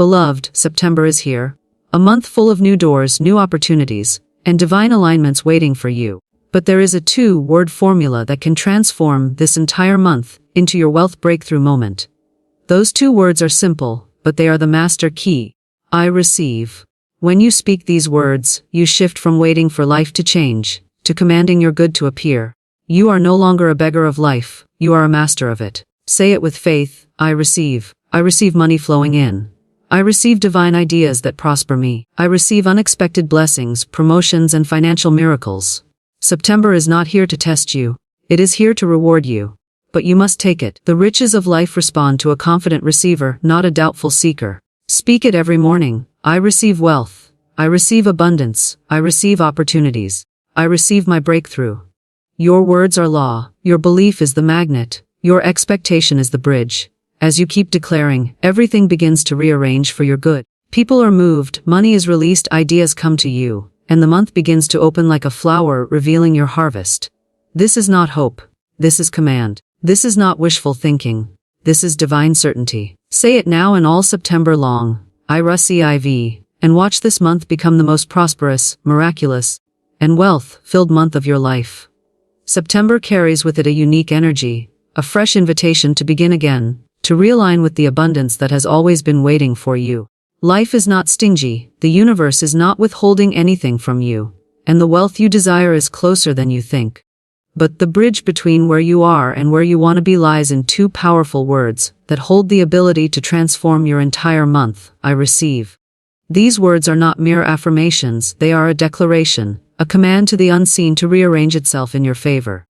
Beloved, September is here. A month full of new doors, new opportunities, and divine alignments waiting for you. But there is a 2-word formula that can transform this entire month into your wealth breakthrough moment. Those 2 words are simple, but they are the master key. I receive. When you speak these words, you shift from waiting for life to change, to commanding your good to appear. You are no longer a beggar of life, you are a master of it. Say it with faith, I receive. I receive money flowing in. I receive divine ideas that prosper me. I receive unexpected blessings, promotions, and financial miracles. September is not here to test you. It is here to reward you. But you must take it. The riches of life respond to a confident receiver, not a doubtful seeker. Speak it every morning. I receive wealth. I receive abundance. I receive opportunities. I receive my breakthrough. Your words are law. Your belief is the magnet. Your expectation is the bridge. As you keep declaring, everything begins to rearrange for your good. People are moved, money is released, ideas come to you, and the month begins to open like a flower, revealing your harvest. This is not hope. This is command. This is not wishful thinking. This is divine certainty. Say it now and all September long. I receive, and watch this month become the most prosperous, miraculous, and wealth-filled month of your life. September carries with it a unique energy, a fresh invitation to begin again, to realign with the abundance that has always been waiting for you. Life is not stingy, the universe is not withholding anything from you, and the wealth you desire is closer than you think. But the bridge between where you are and where you want to be lies in 2 powerful words that hold the ability to transform your entire month. I receive. These words are not mere affirmations, they are a declaration, a command to the unseen to rearrange itself in your favor.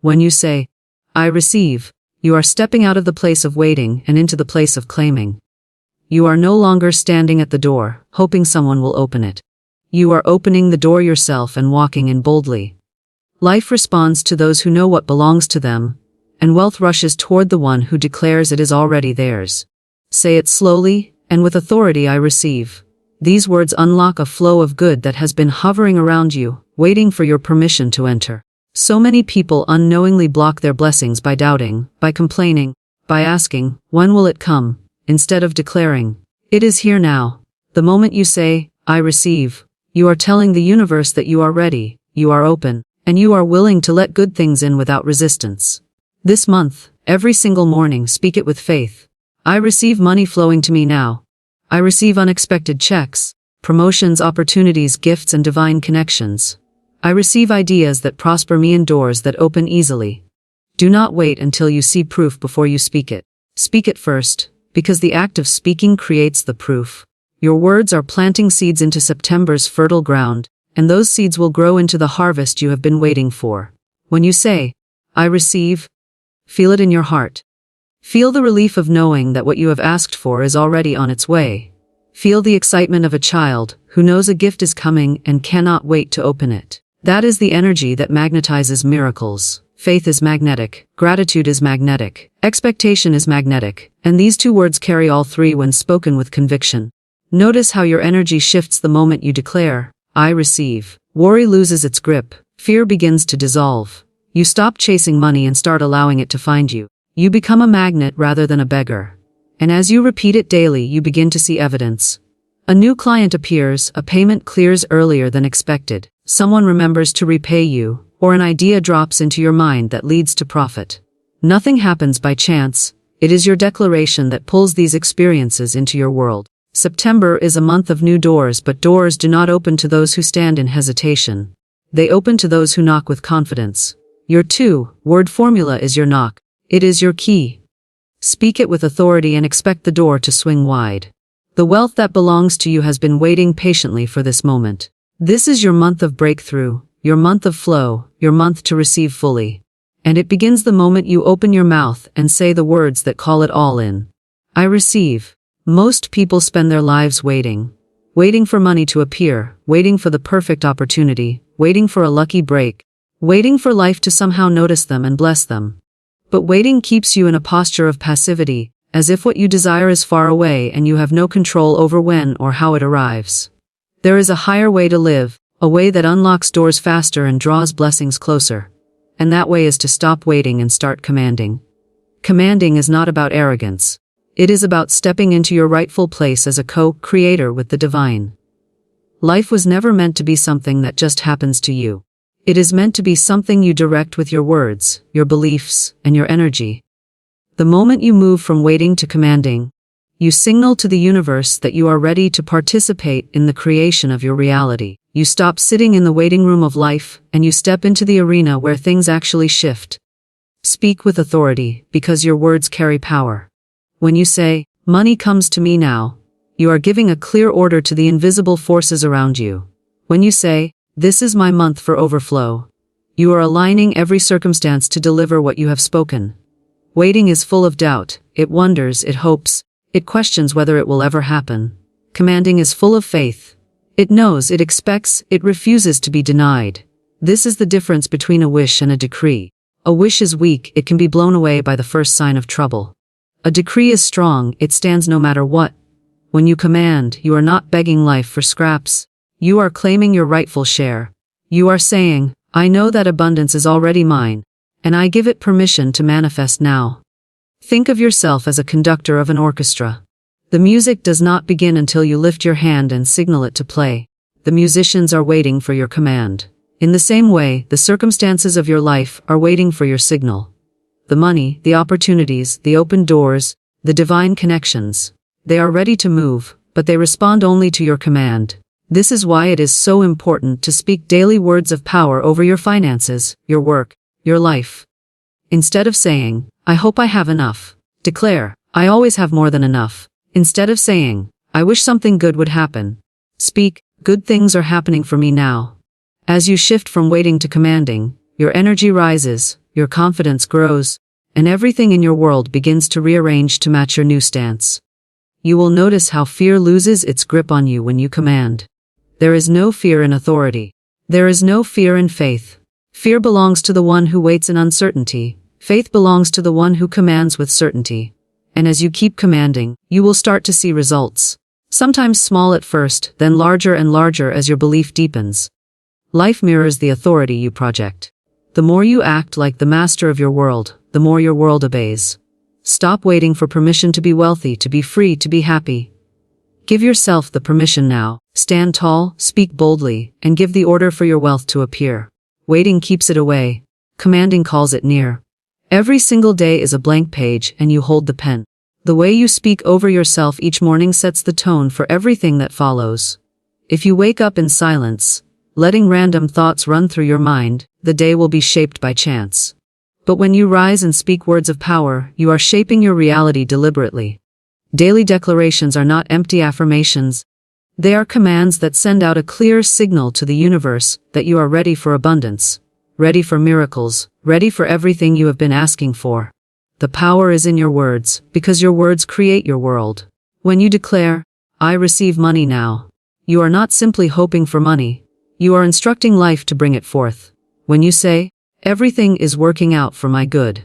When you say, I receive, you are stepping out of the place of waiting and into the place of claiming. You are no longer standing at the door, hoping someone will open it. You are opening the door yourself and walking in boldly. Life responds to those who know what belongs to them, and wealth rushes toward the one who declares it is already theirs. Say it slowly, and with authority, I receive. These words unlock a flow of good that has been hovering around you, waiting for your permission to enter. So many people unknowingly block their blessings by doubting, by complaining, by asking, when will it come, instead of declaring, it is here now. The moment you say, I receive, you are telling the universe that you are ready, you are open, and you are willing to let good things in without resistance. This month, every single morning, speak it with faith. I receive money flowing to me now. I receive unexpected checks, promotions, opportunities, gifts, and divine connections. I receive ideas that prosper me and doors that open easily. Do not wait until you see proof before you speak it. Speak it first, because the act of speaking creates the proof. Your words are planting seeds into September's fertile ground, and those seeds will grow into the harvest you have been waiting for. When you say, I receive, feel it in your heart. Feel the relief of knowing that what you have asked for is already on its way. Feel the excitement of a child who knows a gift is coming and cannot wait to open it. That is the energy that magnetizes miracles. Faith is magnetic, gratitude is magnetic, expectation is magnetic, and these 2 words carry all 3 when spoken with conviction. Notice how your energy shifts the moment you declare, I receive. Worry loses its grip, fear begins to dissolve. You stop chasing money and start allowing it to find you. You become a magnet rather than a beggar. And as you repeat it daily, you begin to see evidence. A new client appears, a payment clears earlier than expected, someone remembers to repay you, or an idea drops into your mind that leads to profit. Nothing happens by chance. It is your declaration that pulls these experiences into your world. September is a month of new doors, but doors do not open to those who stand in hesitation. They open to those who knock with confidence. Your 2-word formula is your knock. It is your key. Speak it with authority and expect the door to swing wide. The wealth that belongs to you has been waiting patiently for this moment. This is your month of breakthrough, your month of flow, your month to receive fully. And it begins the moment you open your mouth and say the words that call it all in. I receive. Most people spend their lives waiting for money to appear, waiting for the perfect opportunity, waiting for a lucky break, waiting for life to somehow notice them and bless them. But waiting keeps you in a posture of passivity, as if what you desire is far away and you have no control over when or how it arrives. There is a higher way to live, a way that unlocks doors faster and draws blessings closer. And that way is to stop waiting and start commanding. Commanding is not about arrogance. It is about stepping into your rightful place as a co-creator with the divine. Life was never meant to be something that just happens to you. It is meant to be something you direct with your words, your beliefs, and your energy. The moment you move from waiting to commanding, you signal to the universe that you are ready to participate in the creation of your reality. You stop sitting in the waiting room of life, and you step into the arena where things actually shift. Speak with authority, because your words carry power. When you say, "Money comes to me now," you are giving a clear order to the invisible forces around you. When you say, "This is my month for overflow," you are aligning every circumstance to deliver what you have spoken. Waiting is full of doubt. It wonders, it hopes, it questions whether it will ever happen. Commanding is full of faith. It knows, it expects, it refuses to be denied. This is the difference between a wish and a decree. A wish is weak, it can be blown away by the first sign of trouble. A decree is strong, it stands no matter what. When you command, you are not begging life for scraps. You are claiming your rightful share. You are saying, "I know that abundance is already mine, and I give it permission to manifest now." Think of yourself as a conductor of an orchestra. The music does not begin until you lift your hand and signal it to play. The musicians are waiting for your command. In the same way, the circumstances of your life are waiting for your signal. The money, the opportunities, the open doors, the divine connections. They are ready to move, but they respond only to your command. This is why it is so important to speak daily words of power over your finances, your work, your life. Instead of saying, "I hope I have enough," declare, "I always have more than enough." Instead of saying, "I wish something good would happen," speak, "Good things are happening for me now." As you shift from waiting to commanding, your energy rises, your confidence grows, and everything in your world begins to rearrange to match your new stance. You will notice how fear loses its grip on you when you command. There is no fear in authority. There is no fear in faith. Fear belongs to the one who waits in uncertainty. Faith belongs to the one who commands with certainty. And as you keep commanding, you will start to see results. Sometimes small at first, then larger and larger as your belief deepens. Life mirrors the authority you project. The more you act like the master of your world, the more your world obeys. Stop waiting for permission to be wealthy, to be free, to be happy. Give yourself the permission now. Stand tall, speak boldly, and give the order for your wealth to appear. Waiting keeps it away. Commanding calls it near. Every single day is a blank page, and you hold the pen. The way you speak over yourself each morning sets the tone for everything that follows. If you wake up in silence, letting random thoughts run through your mind, the day will be shaped by chance. But when you rise and speak words of power, you are shaping your reality deliberately. Daily declarations are not empty affirmations. They are commands that send out a clear signal to the universe that you are ready for abundance, ready for miracles, ready for everything you have been asking for. The power is in your words, because your words create your world. When you declare, "I receive money now," you are not simply hoping for money. You are instructing life to bring it forth. When you say, "Everything is working out for my good,"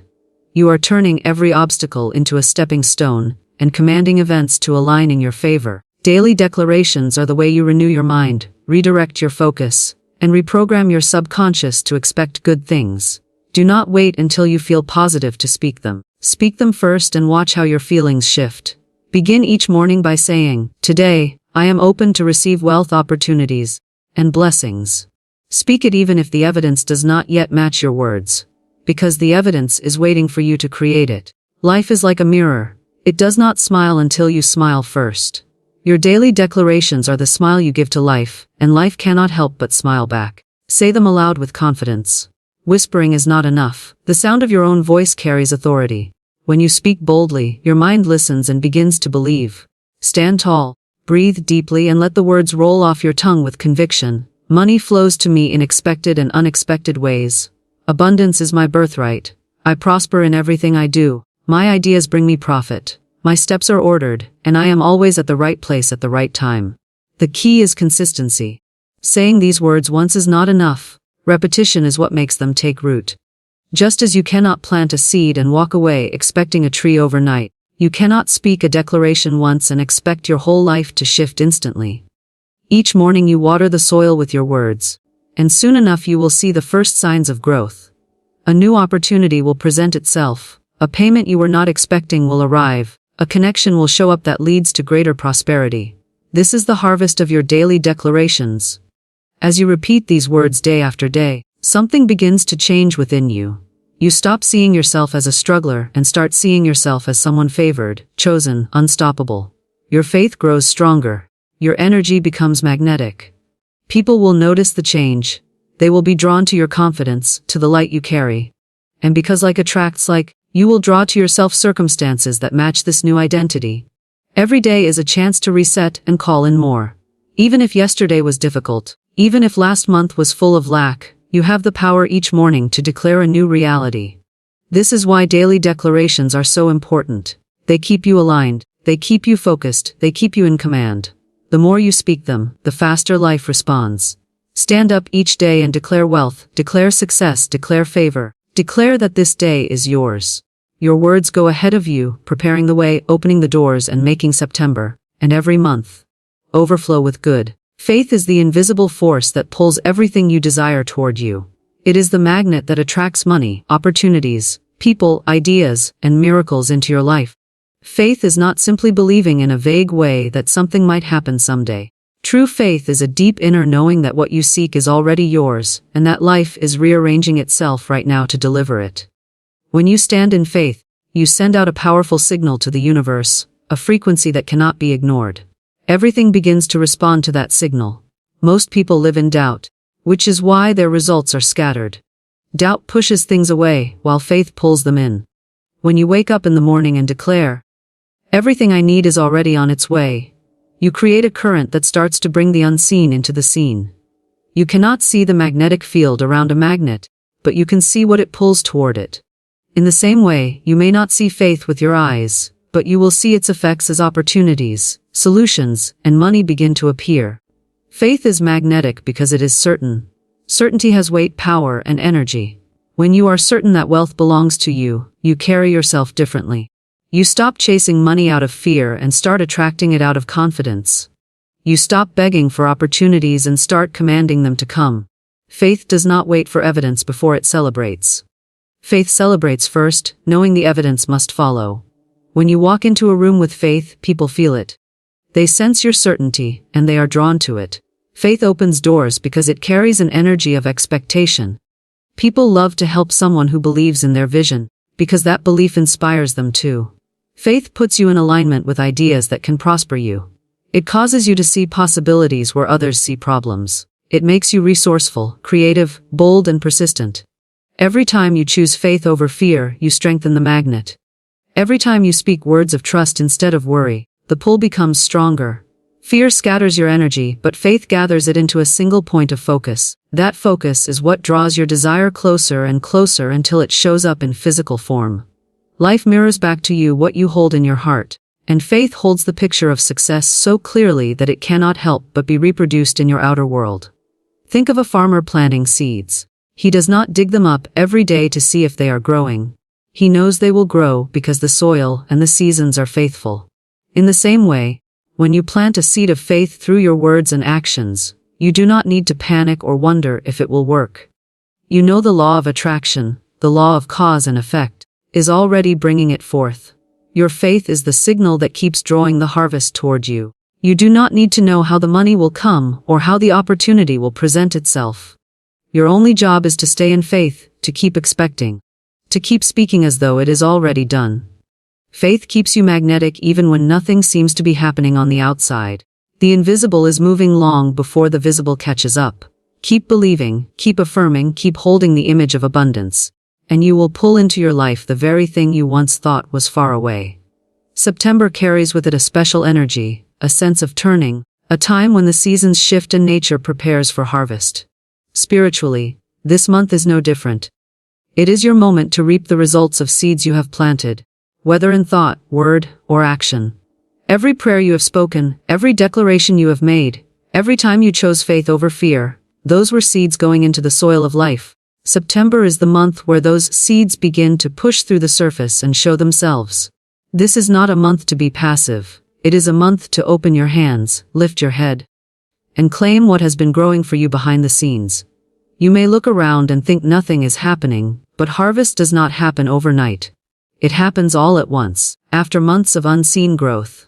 you are turning every obstacle into a stepping stone and commanding events to align in your favor. Daily declarations are the way you renew your mind, redirect your focus, and reprogram your subconscious to expect good things. Do not wait until you feel positive to speak them. Speak them first and watch how your feelings shift. Begin each morning by saying, "Today, I am open to receive wealth opportunities and blessings." Speak it even if the evidence does not yet match your words, because the evidence is waiting for you to create it. Life is like a mirror. It does not smile until you smile first. Your daily declarations are the smile you give to life, and life cannot help but smile back. Say them aloud with confidence. Whispering is not enough. The sound of your own voice carries authority. When you speak boldly, your mind listens and begins to believe. Stand tall, breathe deeply, and let the words roll off your tongue with conviction. Money flows to me in expected and unexpected ways. Abundance is my birthright. I prosper in everything I do. My ideas bring me profit. My steps are ordered, and I am always at the right place at the right time. The key is consistency. Saying these words once is not enough. Repetition is what makes them take root. Just as you cannot plant a seed and walk away expecting a tree overnight, you cannot speak a declaration once and expect your whole life to shift instantly. Each morning you water the soil with your words, and soon enough you will see the first signs of growth. A new opportunity will present itself. A payment you were not expecting will arrive. A connection will show up that leads to greater prosperity. This is the harvest of your daily declarations. As you repeat these words day after day, something begins to change within you. You stop seeing yourself as a struggler and start seeing yourself as someone favored, chosen, unstoppable. Your faith grows stronger. Your energy becomes magnetic. People will notice the change. They will be drawn to your confidence, to the light you carry. And because like attracts like, you will draw to yourself circumstances that match this new identity. Every day is a chance to reset and call in more. Even if yesterday was difficult, even if last month was full of lack, you have the power each morning to declare a new reality. This is why daily declarations are so important. They keep you aligned, they keep you focused, they keep you in command. The more you speak them, the faster life responds. Stand up each day and declare wealth, declare success, declare favor. Declare that this day is yours. Your words go ahead of you, preparing the way, opening the doors and making September, and every month, overflow with good. Faith is the invisible force that pulls everything you desire toward you. It is the magnet that attracts money, opportunities, people, ideas, and miracles into your life. Faith is not simply believing in a vague way that something might happen someday. True faith is a deep inner knowing that what you seek is already yours, and that life is rearranging itself right now to deliver it. When you stand in faith, you send out a powerful signal to the universe, a frequency that cannot be ignored. Everything begins to respond to that signal. Most people live in doubt, which is why their results are scattered. Doubt pushes things away, while faith pulls them in. When you wake up in the morning and declare, "Everything I need is already on its way," you create a current that starts to bring the unseen into the scene. You cannot see the magnetic field around a magnet, but you can see what it pulls toward it. In the same way, you may not see faith with your eyes, but you will see its effects as opportunities, solutions, and money begin to appear. Faith is magnetic because it is certain. Certainty has weight, power, and energy. When you are certain that wealth belongs to you, you carry yourself differently. You stop chasing money out of fear and start attracting it out of confidence. You stop begging for opportunities and start commanding them to come. Faith does not wait for evidence before it celebrates. Faith celebrates first, knowing the evidence must follow. When you walk into a room with faith, people feel it. They sense your certainty, and they are drawn to it. Faith opens doors because it carries an energy of expectation. People love to help someone who believes in their vision, because that belief inspires them too. Faith puts you in alignment with ideas that can prosper you. It causes you to see possibilities where others see problems. It makes you resourceful, creative, bold, and persistent. Every time you choose faith over fear, you strengthen the magnet. Every time you speak words of trust instead of worry, the pull becomes stronger. Fear scatters your energy, but faith gathers it into a single point of focus. That focus is what draws your desire closer and closer until it shows up in physical form. Life mirrors back to you what you hold in your heart, and faith holds the picture of success so clearly that it cannot help but be reproduced in your outer world. Think of a farmer planting seeds. He does not dig them up every day to see if they are growing. He knows they will grow because the soil and the seasons are faithful. In the same way, when you plant a seed of faith through your words and actions, you do not need to panic or wonder if it will work. You know the law of attraction, the law of cause and effect, is already bringing it forth. Your faith is the signal that keeps drawing the harvest toward you. You do not need to know how the money will come or how the opportunity will present itself. Your only job is to stay in faith, to keep expecting, to keep speaking as though it is already done. Faith keeps you magnetic even when nothing seems to be happening on the outside. The invisible is moving long before the visible catches up. Keep believing, keep affirming, keep holding the image of abundance, and you will pull into your life the very thing you once thought was far away. September carries with it a special energy, a sense of turning, a time when the seasons shift and nature prepares for harvest. Spiritually, this month is no different. It is your moment to reap the results of seeds you have planted, whether in thought, word, or action. Every prayer you have spoken, every declaration you have made, every time you chose faith over fear, those were seeds going into the soil of life. September is the month where those seeds begin to push through the surface and show themselves. This is not a month to be passive. It is a month to open your hands, lift your head, and claim what has been growing for you behind the scenes. You may look around and think nothing is happening, but harvest does not happen overnight. It happens all at once, after months of unseen growth.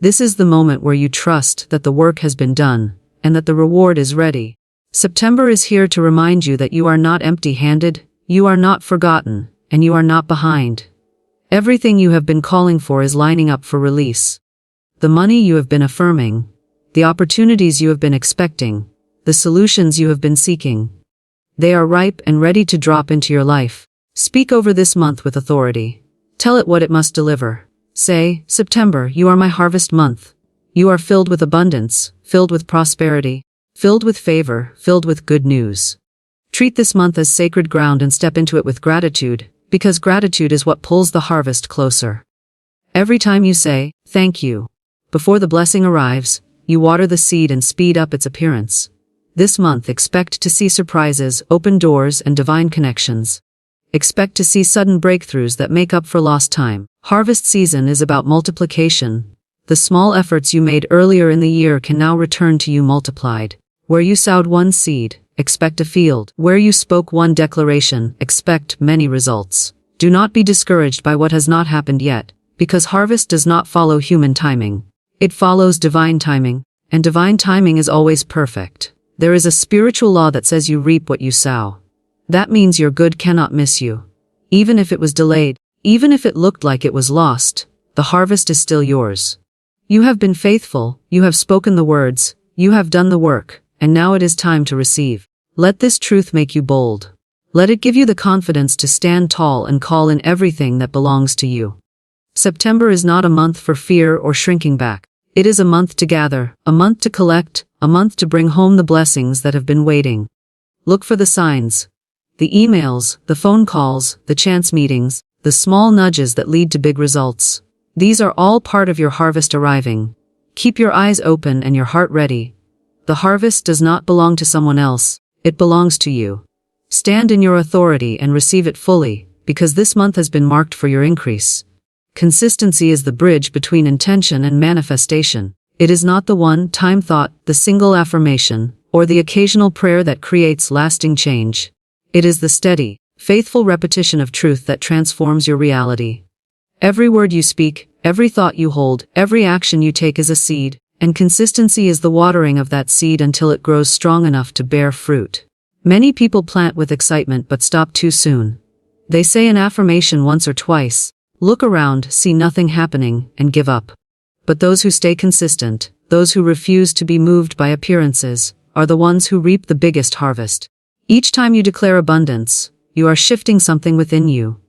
This is the moment where you trust that the work has been done, and that the reward is ready. September is here to remind you that you are not empty-handed, you are not forgotten, and you are not behind. Everything you have been calling for is lining up for release. The money you have been affirming, the opportunities you have been expecting, the solutions you have been seeking. They are ripe and ready to drop into your life. Speak over this month with authority. Tell it what it must deliver. Say, September, you are my harvest month. You are filled with abundance, filled with prosperity, filled with favor, filled with good news. Treat this month as sacred ground and step into it with gratitude, because gratitude is what pulls the harvest closer. Every time you say, thank you, before the blessing arrives, you water the seed and speed up its appearance. This month expect to see surprises, open doors, and divine connections. Expect to see sudden breakthroughs that make up for lost time. Harvest season is about multiplication. The small efforts you made earlier in the year can now return to you multiplied. Where you sowed one seed, expect a field. Where you spoke one declaration, expect many results. Do not be discouraged by what has not happened yet, because harvest does not follow human timing. It follows divine timing, and divine timing is always perfect. There is a spiritual law that says you reap what you sow. That means your good cannot miss you. Even if it was delayed, even if it looked like it was lost, the harvest is still yours. You have been faithful, you have spoken the words, you have done the work, and now it is time to receive. Let this truth make you bold. Let it give you the confidence to stand tall and call in everything that belongs to you. September is not a month for fear or shrinking back. It is a month to gather, a month to collect, a month to bring home the blessings that have been waiting. Look for the signs. The emails, the phone calls, the chance meetings, the small nudges that lead to big results. These are all part of your harvest arriving. Keep your eyes open and your heart ready. The harvest does not belong to someone else, it belongs to you. Stand in your authority and receive it fully, because this month has been marked for your increase. Consistency is the bridge between intention and manifestation. It is not the one-time thought, the single affirmation, or the occasional prayer that creates lasting change. It is the steady, faithful repetition of truth that transforms your reality. Every word you speak, every thought you hold, every action you take is a seed, and consistency is the watering of that seed until it grows strong enough to bear fruit. Many people plant with excitement but stop too soon. They say an affirmation once or twice, look around, see nothing happening, and give up. But those who stay consistent, those who refuse to be moved by appearances, are the ones who reap the biggest harvest. Each time you declare abundance, you are shifting something within you.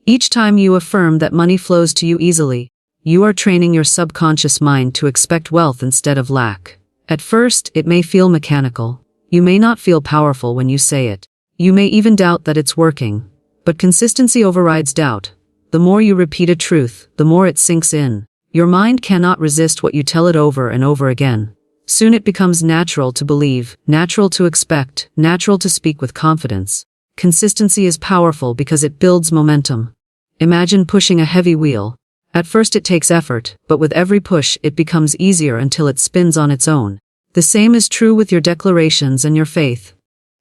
Each time you affirm that money flows to you easily, you are training your subconscious mind to expect wealth instead of lack. At first, it may feel mechanical. You may not feel powerful when you say it. You may even doubt that it's working. But consistency overrides doubt. The more you repeat a truth, the more it sinks in. Your mind cannot resist what you tell it over and over again. Soon it becomes natural to believe, natural to expect, natural to speak with confidence. Consistency is powerful because it builds momentum. Imagine pushing a heavy wheel. At first it takes effort, but with every push it becomes easier until it spins on its own. The same is true with your declarations and your faith.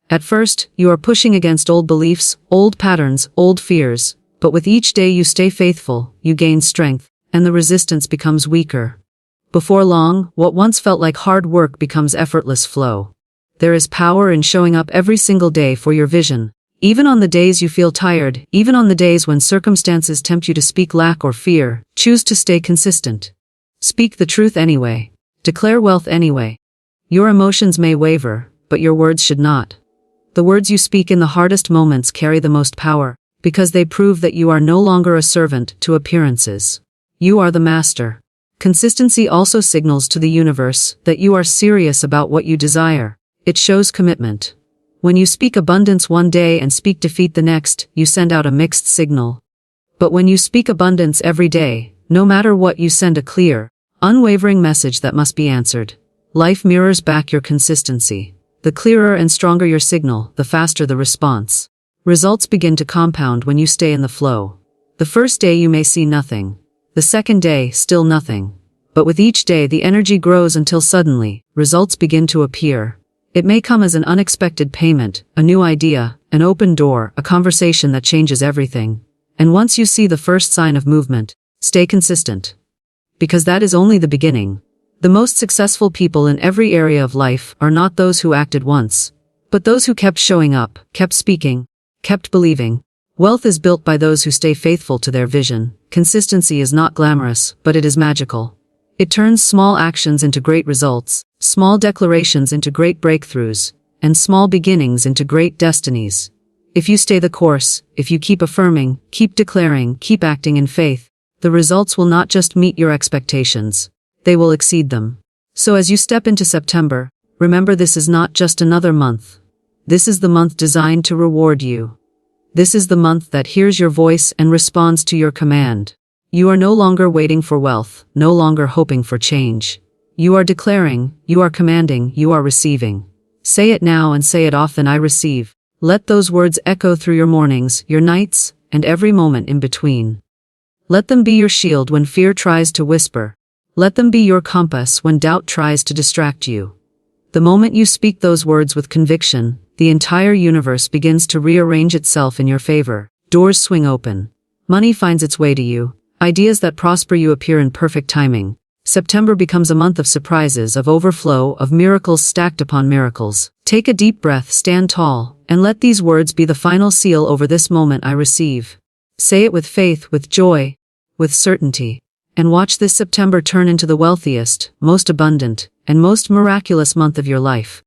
At first, you are pushing against old beliefs, old patterns, old fears, but with each day you stay faithful, you gain strength, and the resistance becomes weaker. Before long, what once felt like hard work becomes effortless flow. There is power in showing up every single day for your vision. Even on the days you feel tired, even on the days when circumstances tempt you to speak lack or fear, choose to stay consistent. Speak the truth anyway. Declare wealth anyway. Your emotions may waver, but your words should not. The words you speak in the hardest moments carry the most power, because they prove that you are no longer a servant to appearances. You are the master. Consistency also signals to the universe that you are serious about what you desire. It shows commitment. When you speak abundance one day and speak defeat the next, you send out a mixed signal. But when you speak abundance every day, no matter what, you send a clear, unwavering message that must be answered. Life mirrors back your consistency. The clearer and stronger your signal, the faster the response. Results begin to compound when you stay in the flow. The first day you may see nothing. The second day, still nothing. But with each day the energy grows until suddenly, results begin to appear. It may come as an unexpected payment, a new idea, an open door, a conversation that changes everything. And once you see the first sign of movement, stay consistent. Because that is only the beginning. The most successful people in every area of life are not those who acted once, but those who kept showing up, kept speaking, kept believing. Wealth is built by those who stay faithful to their vision. Consistency is not glamorous, but it is magical. It turns small actions into great results, small declarations into great breakthroughs, and small beginnings into great destinies. If you stay the course, if you keep affirming, keep declaring, keep acting in faith, the results will not just meet your expectations, they will exceed them. So as you step into September, remember this is not just another month. This is the month designed to reward you. This is the month that hears your voice and responds to your command. You are no longer waiting for wealth, no longer hoping for change. You are declaring, you are commanding, you are receiving. Say it now and say it often: I receive. Let those words echo through your mornings, your nights, and every moment in between. Let them be your shield when fear tries to whisper. Let them be your compass when doubt tries to distract you. The moment you speak those words with conviction, the entire universe begins to rearrange itself in your favor. Doors swing open. Money finds its way to you. Ideas that prosper you appear in perfect timing. September becomes a month of surprises, of overflow, of miracles stacked upon miracles. Take a deep breath, stand tall, and let these words be the final seal over this moment: I receive. Say it with faith, with joy, with certainty. And watch this September turn into the wealthiest, most abundant, and most miraculous month of your life.